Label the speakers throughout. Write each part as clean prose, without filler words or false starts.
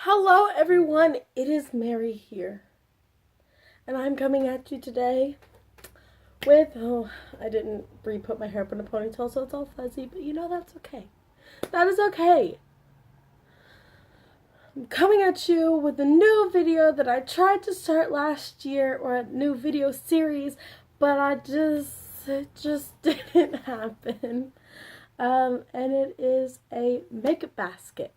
Speaker 1: Hello everyone, it is Mary here, and I'm coming at you today with, I didn't re-put my hair up in a ponytail so it's all fuzzy, but that's okay. That is okay. I'm coming at you with a new video that I tried to start last year, or a new video series, but it just didn't happen. And it is a makeup basket.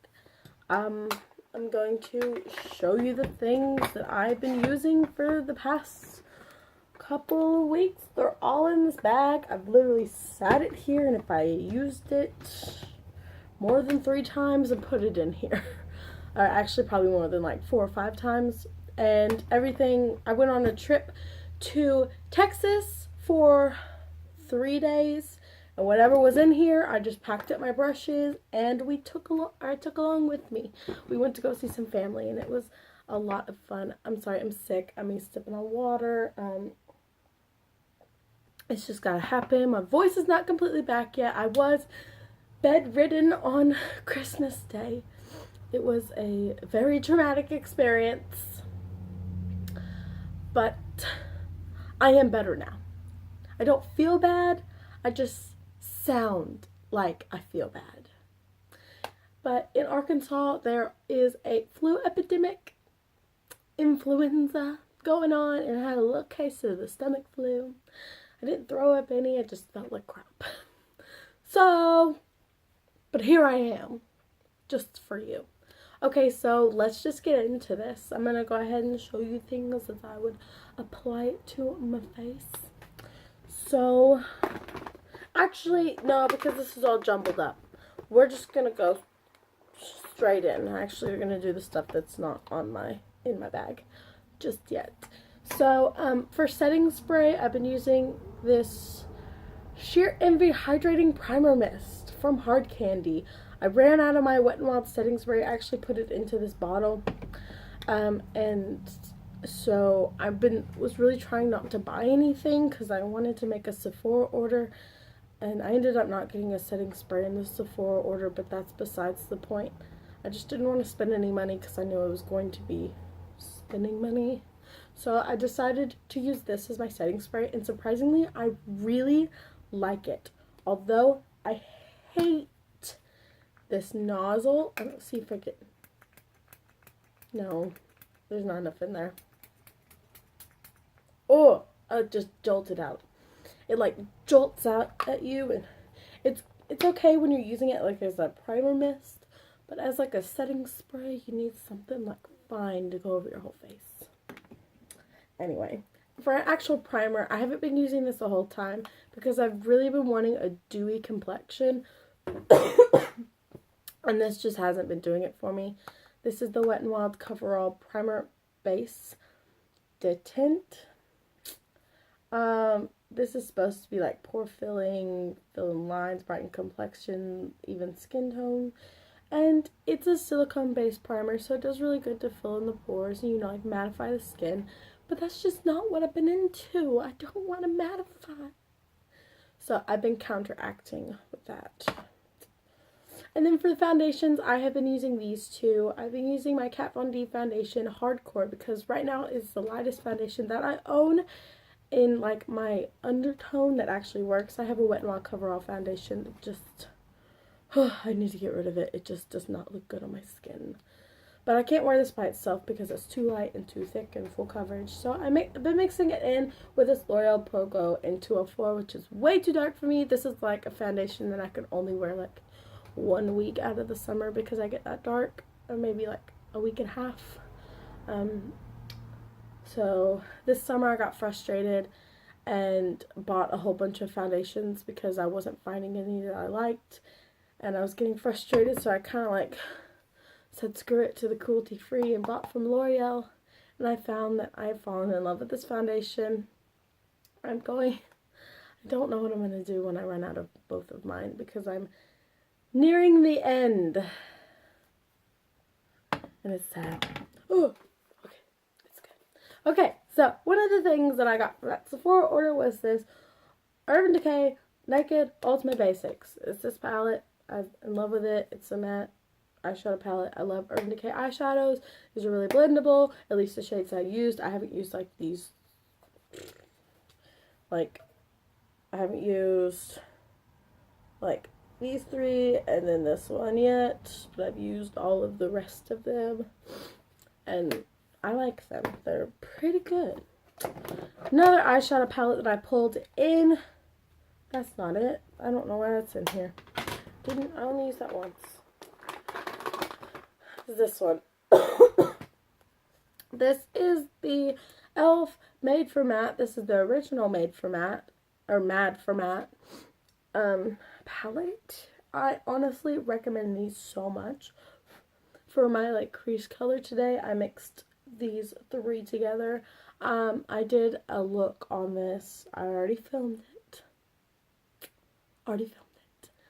Speaker 1: I'm going to show you the things that I've been using for the past couple of weeks. They're all in this bag. I've literally sat it here, and if I used it more than 3 times, I put it in here. Or actually probably more than like 4 or 5 times. And everything, I went on a trip to Texas for 3 days. And whatever was in here, I just packed up my brushes, and I took along with me. We went to go see some family, and it was a lot of fun. I'm sorry, I'm sick. I'm sipping on water. It's just gotta happen. My voice is not completely back yet. I was bedridden on Christmas Day. It was a very traumatic experience, but I am better now. I don't feel bad. I just sound like I feel bad. But in Arkansas, there is a flu epidemic, influenza going on, and I had a little case of the stomach flu. I didn't throw up any, I just felt like crap. So, but here I am, just for you. Okay, so let's just get into this. I'm going to go ahead and show you things as I would apply it to my face. So, actually, no, because this is all jumbled up. We're just going to go straight in. Actually, we're going to do the stuff that's not in my bag just yet. So, for setting spray, I've been using this Sheer Envy Hydrating Primer Mist from Hard Candy. I ran out of my Wet n Wild setting spray. I actually put it into this bottle. And so I was really trying not to buy anything because I wanted to make a Sephora order. And I ended up not getting a setting spray in the Sephora order, but that's besides the point. I just didn't want to spend any money because I knew I was going to be spending money. So I decided to use this as my setting spray, and surprisingly, I really like it. Although I hate this nozzle. I don't see if I get... No, there's not enough in there. Oh, it just jolted out. It like jolts out at you, and it's okay when you're using it like as a primer mist, but as like a setting spray, you need something like fine to go over your whole face. Anyway, for an actual primer, I haven't been using this the whole time because I've really been wanting a dewy complexion, and this just hasn't been doing it for me. This is the Wet n Wild Coverall Primer Base Detente. This is supposed to be like pore filling lines, brighten complexion, even skin tone. And it's a silicone-based primer, so it does really good to fill in the pores and, like mattify the skin. But that's just not what I've been into. I don't want to mattify. So I've been counteracting with that. And then for the foundations, I have been using these two. I've been using my Kat Von D foundation Hardcore because right now it's the lightest foundation that I own in like my undertone that actually works. I have a Wet n Wild Coverall foundation that just, I need to get rid of it. It just does not look good on my skin. But I can't wear this by itself because it's too light and too thick and full coverage. So I've been mixing it in with this L'Oreal Pro Glow in 204, which is way too dark for me. This is like a foundation that I can only wear like 1 week out of the summer because I get that dark, or maybe like a week and a half. So this summer I got frustrated and bought a whole bunch of foundations because I wasn't finding any that I liked, and I was getting frustrated, so I kind of like said screw it to the cruelty free and bought from L'Oreal, and I found that I've fallen in love with this foundation. I don't know what I'm going to do when I run out of both of mine because I'm nearing the end, and it's sad. Oh, okay, it's good. Okay, so one of the things that I got from that Sephora order was this Urban Decay Naked Ultimate Basics. It's this palette. I'm in love with it. It's a matte eyeshadow palette. I love Urban Decay eyeshadows. These are really blendable, at least the shades I used. I haven't used like these, like, I haven't used like these three and then this one yet, but I've used all of the rest of them, and I like them. They're pretty good. Another eyeshadow palette that I pulled in. That's not it. I don't know why that's in here. I only used that once. This one. This is the e.l.f. Made for Matte. This is the original Made for Matte, or Mad for Matte palette. I honestly recommend these so much. For my like crease color today, I mixed these three together. I did a look on this. I already filmed it.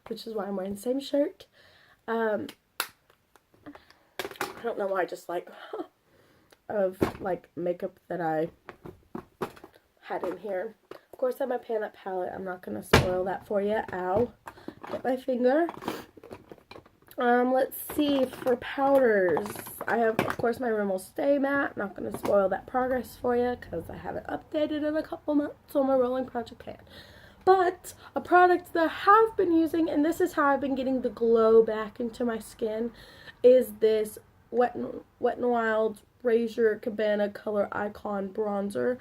Speaker 1: Which is why I'm wearing the same shirt. I don't know why I just like of like makeup that I had in here. Of course, I have my Pan Up palette. I'm not gonna spoil that for you. Ow! Hit my finger. Let's see, for powders, I have, of course, my Rimmel Stay Matte. Not going to spoil that progress for you because I haven't updated in a couple months on my Rolling Project Pan. But a product that I have been using, and this is how I've been getting the glow back into my skin, is this Wet n Wild Razor Cabana Color Icon Bronzer.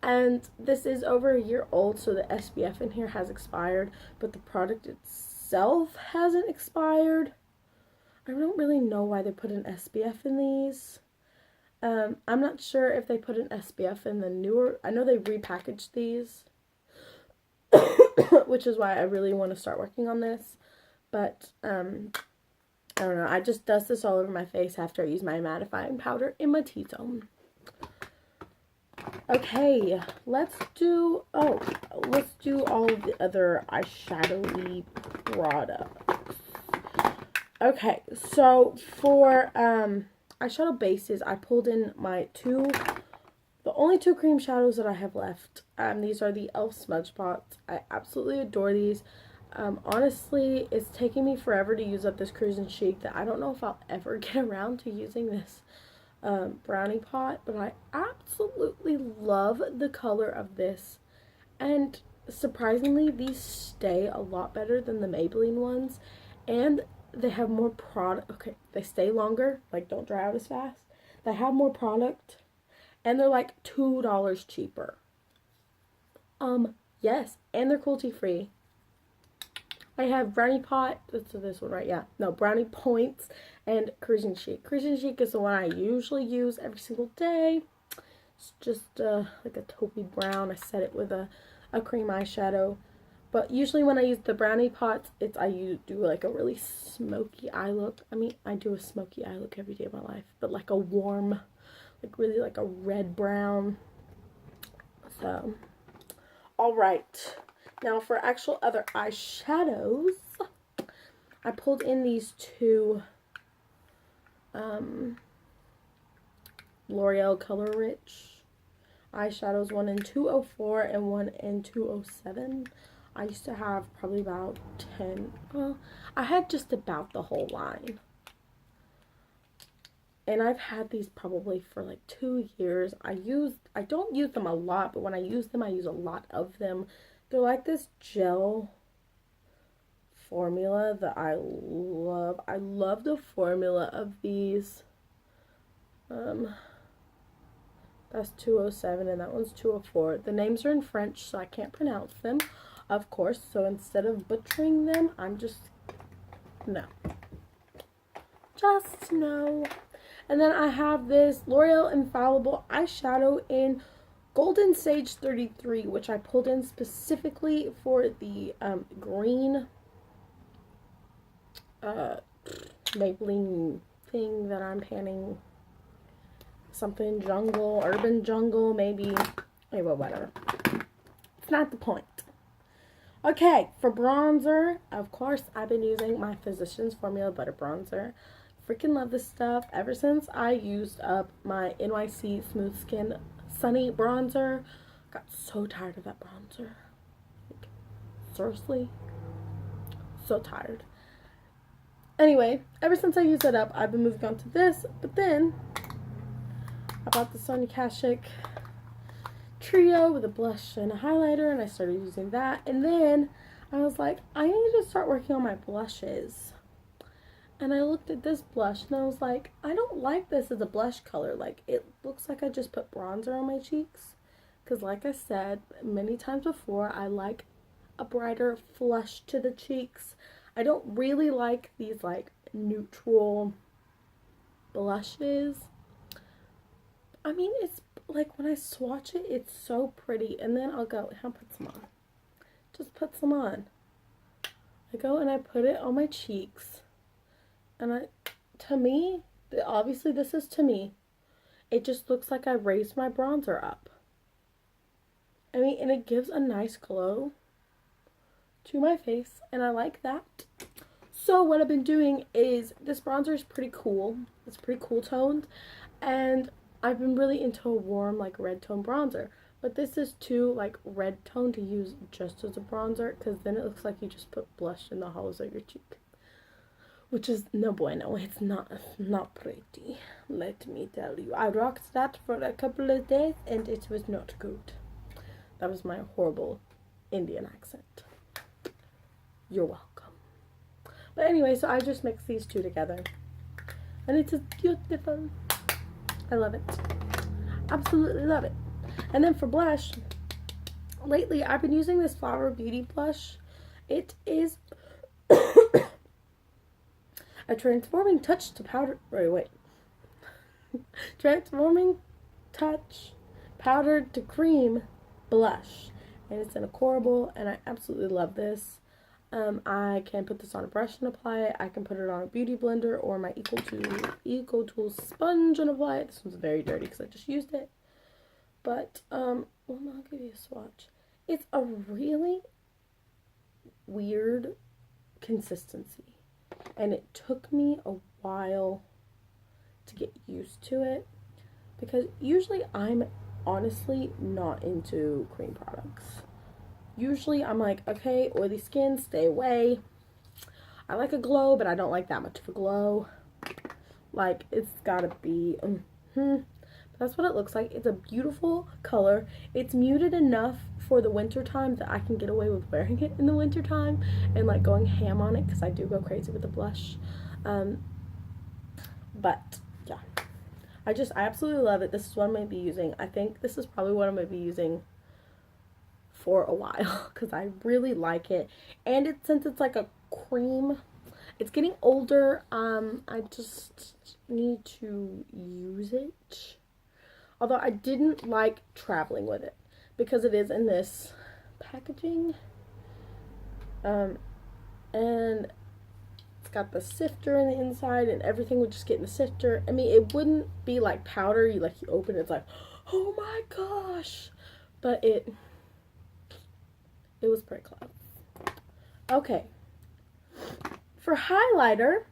Speaker 1: And this is over a year old, so the SPF in here has expired, but the product itself hasn't expired. I don't really know why they put an SPF in these. I'm not sure if they put an SPF in the newer. I know they repackaged these, which is why I really want to start working on this. But I don't know. I just dust this all over my face after I use my mattifying powder in my T-zone. Okay, let's do all of the other eyeshadowy products. Okay, so for eyeshadow bases, I pulled in the only two cream shadows that I have left. These are the e.l.f. Smudge Pots. I absolutely adore these. Honestly, it's taking me forever to use up this Cruise and Chic that I don't know if I'll ever get around to using this brownie pot, but I absolutely love the color of this. And surprisingly, these stay a lot better than the Maybelline ones, and they have more product. Okay, they stay longer, like don't dry out as fast. They have more product, and they're like $2 cheaper. Yes, and they're cruelty free. I have Brownie Pot, that's this one, right? Yeah, no, Brownie Points and Cruise and Chic. Cruise and Chic is the one I usually use every single day. It's just like a taupey brown. I set it with a cream eyeshadow. But usually when I use the Brownie Pots, I do like a really smoky eye look. I mean, I do a smoky eye look every day of my life, but like a warm, like really like a red brown. So, alright. Now for actual other eyeshadows, I pulled in these two L'Oreal Color Rich eyeshadows, one in 204 and one in 207. I used to have probably about 10, well, I had just about the whole line. And I've had these probably for like 2 years. I don't use them a lot, but when I use them, I use a lot of them. They're like this gel formula that I love. I love the formula of these. That's 207 and that one's 204. The names are in French, so I can't pronounce them, of course. So instead of butchering them, I'm just no. And then I have this L'Oreal Infallible eyeshadow in Golden Sage 33, which I pulled in specifically for the green Maybelline thing that I'm panning. Something jungle, urban jungle, maybe. Anyway, whatever. It's not the point. Okay, for bronzer, of course, I've been using my Physicians Formula Butter Bronzer. Freaking love this stuff. Ever since I used up my NYC Smooth Skin Sunny Bronzer, got so tired of that bronzer. Like, seriously, so tired. Anyway, ever since I used it up, I've been moving on to this. But then I bought the Sonia Kashuk Trio with a blush and a highlighter, and I started using that. And then I was like, I need to start working on my blushes. And I looked at this blush and I was like, I don't like this as a blush color. Like, it looks like I just put bronzer on my cheeks. Because like I said many times before, I like a brighter flush to the cheeks. I don't really like these like neutral blushes. I mean, it's like when I swatch it, it's so pretty. And then I'll go, I'll put some on. Just put some on. I go and I put it on my cheeks. And to me, obviously this is to me, it just looks like I raised my bronzer up. I mean, and it gives a nice glow to my face, and I like that. So what I've been doing is, this bronzer is pretty cool. It's pretty cool toned, and I've been really into a warm, like, red tone bronzer. But this is too, like, red tone to use just as a bronzer, because then it looks like you just put blush in the hollows of your cheek. Which is no bueno. It's not pretty. Let me tell you. I rocked that for a couple of days and it was not good. That was my horrible Indian accent. You're welcome. But anyway, so I just mixed these two together. And it's beautiful. I love it. Absolutely love it. And then for blush, lately I've been using this Flower Beauty blush. It is a transforming touch to powder. Wait. Transforming touch powdered to cream blush, and it's in a coral, and I absolutely love this. I can put this on a brush and apply it. I can put it on a beauty blender or my Eco Tools sponge and apply it. This one's very dirty because I just used it. But well, I'll give you a swatch. It's a really weird consistency. And it took me a while to get used to it, because usually I'm honestly not into cream products. Usually I'm like, okay, oily skin, stay away. I like a glow, but I don't like that much of a glow. Like, it's gotta be, That's what it looks like. It's a beautiful color. It's muted enough for the winter time that I can get away with wearing it in the winter time and like going ham on it, because I do go crazy with the blush. But yeah, I absolutely love it. This is what I'm going to be using. I think this is probably what I'm going to be using for a while, because I really like it. And since it's like a cream, it's getting older. I just need to use it. Although I didn't like traveling with it, because it is in this packaging. And it's got the sifter in the inside, and everything would just get in the sifter. I mean, it wouldn't be like powder. You open it, it's like, oh my gosh. But it was pretty close. Okay. For highlighter,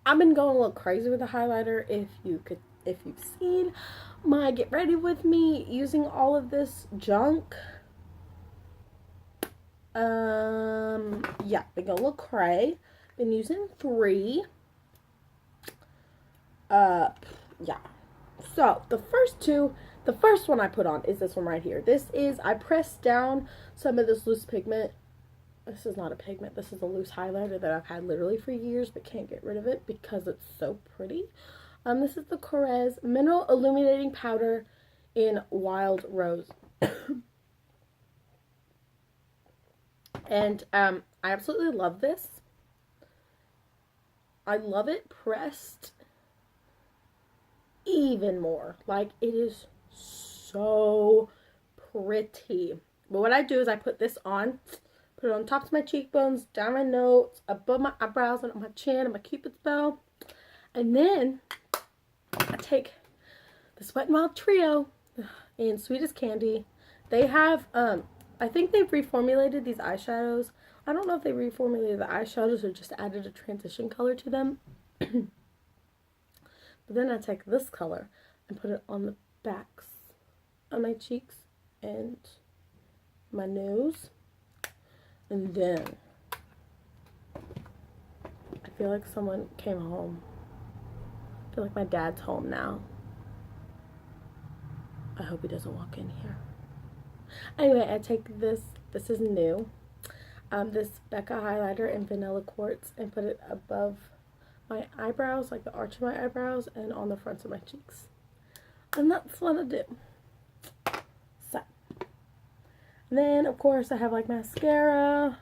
Speaker 1: I've been going a little crazy with the highlighter. If you've seen my Get Ready With Me using all of this junk. Yeah, been going a little cray. Been using 3. Yeah. So, the first one I put on is this one right here. I pressed down some of this loose pigment. This is not a pigment. This is a loose highlighter that I've had literally for years, but can't get rid of it because it's so pretty. This is the Korres Mineral Illuminating Powder in Wild Rose. And I absolutely love this. I love it pressed even more. Like, it is so pretty. But what I do is I put this on, put it on top of my cheekbones, down my nose, above my eyebrows, and on my chin, and my cupid's bow. And then I take this Wet n Wild Trio in Sweet as Candy. They have, I think they've reformulated these eyeshadows. I don't know if they reformulated the eyeshadows or just added a transition color to them. But then I take this color and put it on the backs of my cheeks and my nose. And then feel like someone came home. I feel like my dad's home now. I hope he doesn't walk in here. Anyway, I take this is new, this Becca highlighter in Vanilla Quartz, and put it above my eyebrows, like the arch of my eyebrows, and on the fronts of my cheeks. And that's what I do. So, then of course I have like mascara.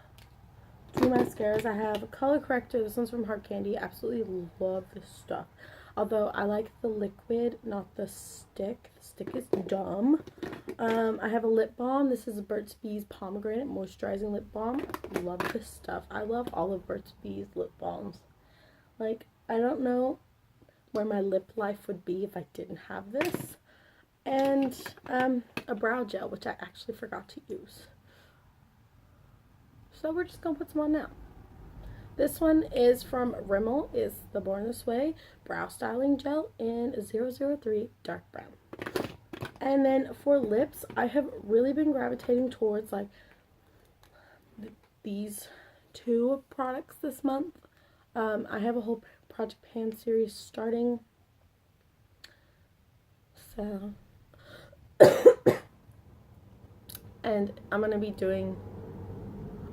Speaker 1: 2 mascaras. I have a color corrector. This one's from Hard Candy. Absolutely love this stuff. Although I like the liquid, not the stick. The stick is dumb. I have a lip balm. This is a Burt's Bees Pomegranate Moisturizing Lip Balm. Love this stuff. I love all of Burt's Bees lip balms. Like, I don't know where my lip life would be if I didn't have this. And a brow gel, which I actually forgot to use. So we're just going to put some on now. This one is from Rimmel. It's the Born This Way Brow Styling Gel in 003 Dark Brown. And then for lips, I have really been gravitating towards like these 2 products this month. I have a whole Project Pan series starting. So, and I'm going to be doing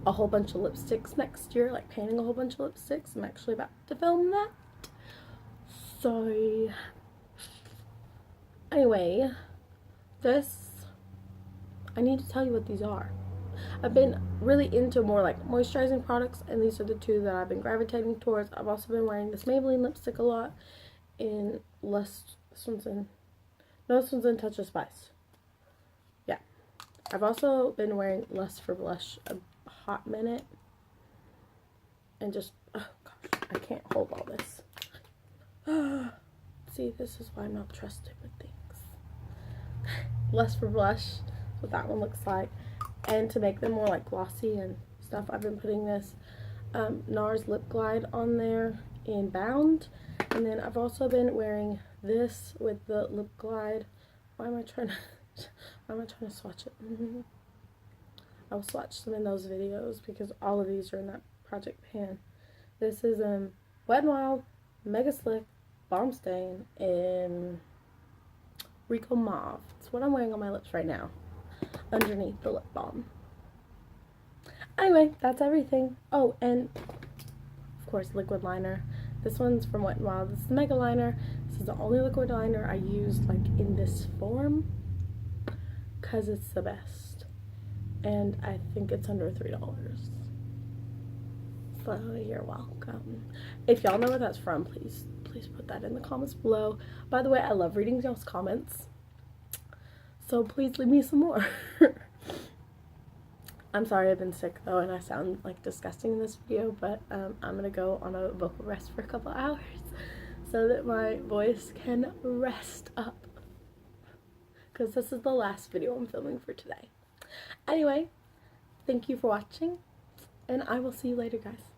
Speaker 1: a whole bunch of lipsticks next year, like painting a whole bunch of lipsticks. I'm actually about to film that. So, anyway, I need to tell you what these are. I've been really into more like moisturizing products, and these are the 2 that I've been gravitating towards. I've also been wearing this Maybelline lipstick a lot in this one's in Touch of Spice. Yeah. I've also been wearing Lust for Blush a hot minute, and just, oh gosh, I can't hold all this. See, this is why I'm not trusted with things. Lust for Blush is what that one looks like. And to make them more like glossy and stuff, I've been putting this NARS Lip Glide on there in Bound. And then I've also been wearing this with the Lip Glide. Why am I trying to swatch it? I will swatch them in those videos because all of these are in that Project Pan. This is Wet n Wild Mega Slick Balm Stain in Rico Mauve. It's what I'm wearing on my lips right now, underneath the lip balm. Anyway, that's everything. Oh, and of course, liquid liner. This one's from Wet n Wild. This is the Mega Liner. This is the only liquid liner I use like in this form because it's the best. And I think it's under $3. So you're welcome. If y'all know where that's from, please put that in the comments below. By the way, I love reading y'all's comments, so please leave me some more. I'm sorry I've been sick though, and I sound like disgusting in this video, but I'm gonna go on a vocal rest for a couple hours so that my voice can rest up, because this is the last video I'm filming for today. Anyway, thank you for watching, and I will see you later, guys.